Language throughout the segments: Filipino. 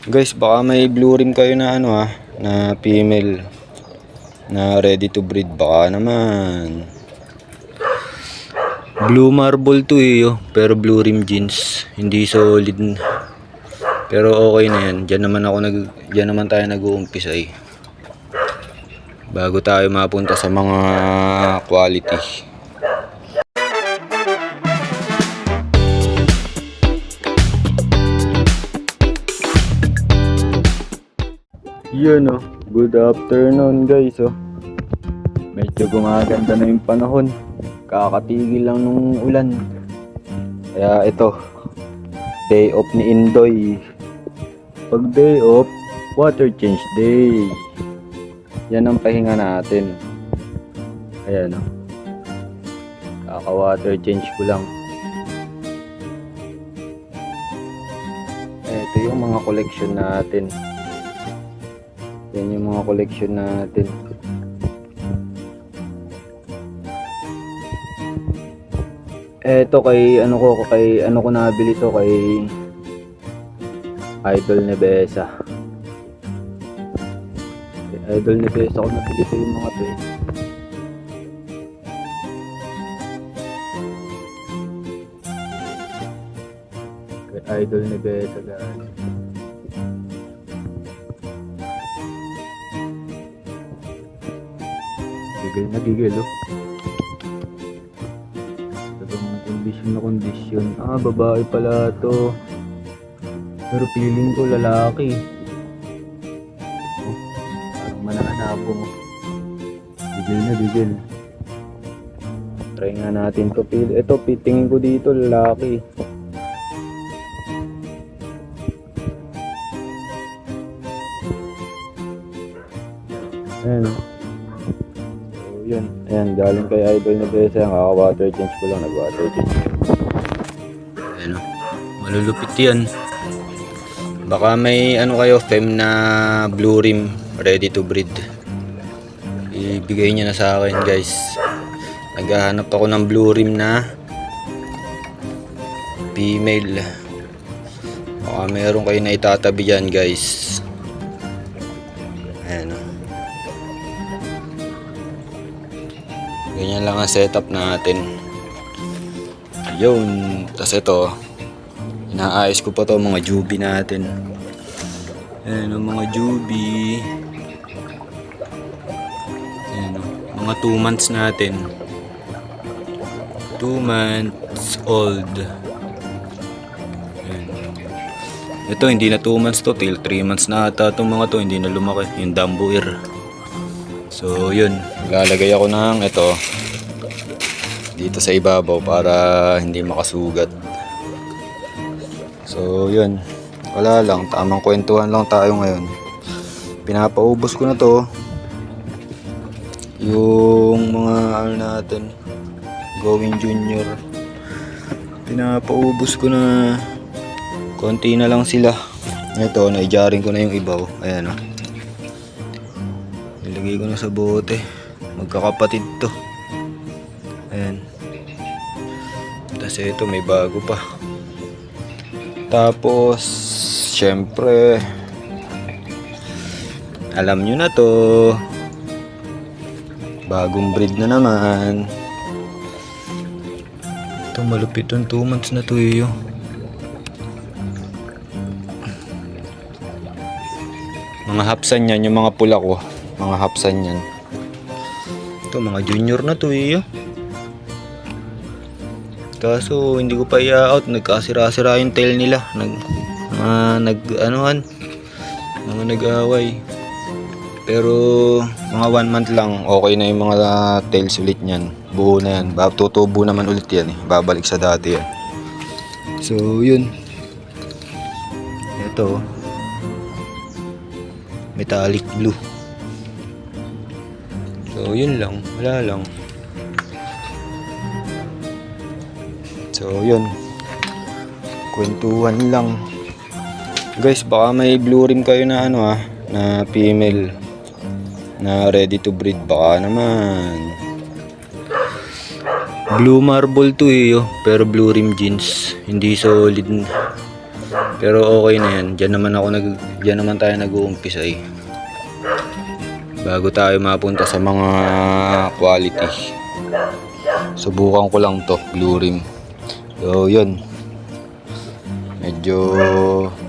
Guys, baka may blue rim kayo na na female na ready to breed. Baka naman. Blue marble to pero blue rim jeans. Hindi solid. Pero okay na yan. Diyan naman tayo nag-uumpisa bago tayo mapunta sa mga quality. Yun good afternoon guys medyo gumaganda na yung panahon, kakatigil lang nung ulan, kaya ito day off ni Indoy. Pag day off, water change day, yan ang pahinga natin. Ayan kaka water change ko lang. Ito yung mga collection natin. Yan yung mga collection natin. Eto kay ano ko nabili to kay Idol Nebesa. Kay Idol Nebesa ko nabili to yung mga to Kay Idol Nebesa guys. Gigil Talagang kondisyon. Babae pala to. Pero feeling ko lalaki. Parang mananabo mo. Gigil. Try nga natin to. Ito, tingin ko dito lalaki. Ayan yun. Ayan, galing kay Idol Nebesa. Kaka-water change ko lang. Nag-water change. Ayan malulupit yan. Baka may kayo, fem na blue rim ready to breed. Ibigay nyo na sa akin guys. Naghahanap ako ng blue rim na female. Baka meron kayo na itatabi dyan guys. Ayan ganyan lang ang setup natin. Yun. Tas ito, inaayos ko pa to mga jubi natin. Ayan mga jubi. Ayan mga 2 months natin. 2 months old. Ayan. Ito hindi na 2 months to, till 3 months na ata itong mga to, hindi na lumaki. Yung Dumbo ear. So yun, lalagay ako ng ito dito sa ibabaw para hindi makasugat. So yun, wala lang, tamang kwentuhan lang tayo ngayon. Pinapaubos ko na to yung mga natin going junior. Pinapaubos ko na, konti na lang sila. Ito, naijaring ko na yung ibaw. Ayan nilagay ko na sa bote. Magkakapatid to. Ayan. Tapos ito may bago pa. Tapos syempre alam nyo na to, bagong breed na naman. Ito malupit yung 2 months na to Mga hapsan yan, yung mga pula ko. Mga hapsan yan. Ito mga junior na to kaso hindi ko pa i-out. Nagkasira-sira yung tail nila. Nag-away. Pero mga 1 month lang okay na yung mga tails ulit niyan. Buo na yan. Tutubo naman ulit yan babalik sa dati yan. So yun. Ito metallic blue. So yun lang, wala lang. So yun, kwentuhan lang guys. Baka may blue rim kayo na na female na ready to breed. Baka naman. Blue marble to pero blue rim jeans. Hindi solid. Pero okay na yan. Diyan naman tayo nag-uumpisa eh. Bago tayo mapunta sa mga quality. Subukan ko lang to, blue rim. So yun. Medyo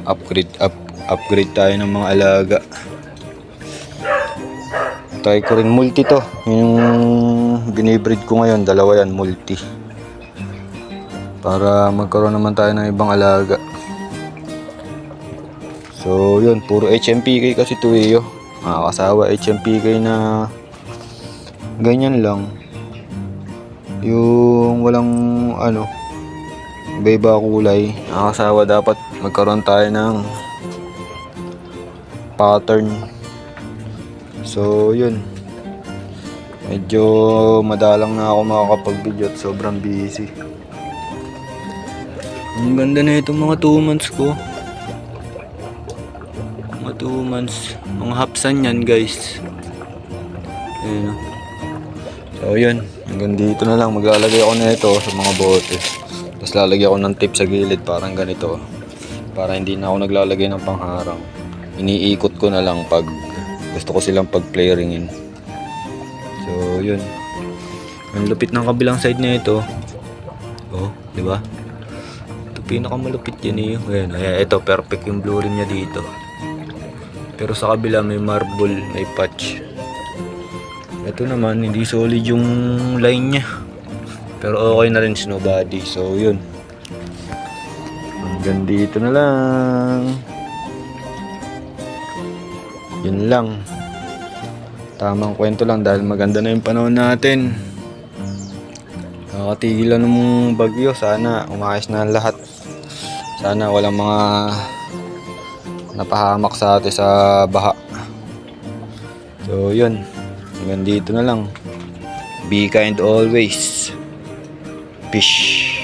upgrade tayo ng mga alaga. Try ko rin multi to. Yung binibreed ko ngayon, dalawa yan, multi. Para magkaroon naman tayo ng ibang alaga. So yun, puro HMPK kasi to eh. Makakasawa HMPK na ganyan lang. Yung walang iba-iba kulay. Nakakasawa, dapat magkaroon tayo ng pattern. So yun, medyo madalang na ako makakapag-video at sobrang busy. Ang ganda na itong mga 2 months ko. Mga 2 months, mga hapsan yan guys. Ayun. So yun, hanggang dito na lang. Maglalagay ako na ito sa mga bote. Tapos lalagay ako ng tip sa gilid, parang ganito. Para hindi na ako naglalagay ng pangharang. Iniikot ko na lang pag gusto ko silang pag-playeringin. So yun. Ang lupit ng kabilang side na ito. Oh, di ba? Ito pinakamalupit yan eh. Ayan, ito perfect yung blue rim niya dito. Pero sa kabila may marble, may patch. Ito naman hindi solid yung line niya. Pero okay na rin snow body. So yun. Hanggang dito na lang. Yun lang. Tamang kwento lang dahil maganda na yung panahon natin. Nakakatigil lang ng bagyo. Sana umayos na lahat. Sana walang mga napahamak sa atin sa baha. So yun. Hanggang dito na lang. Be kind always. Fish.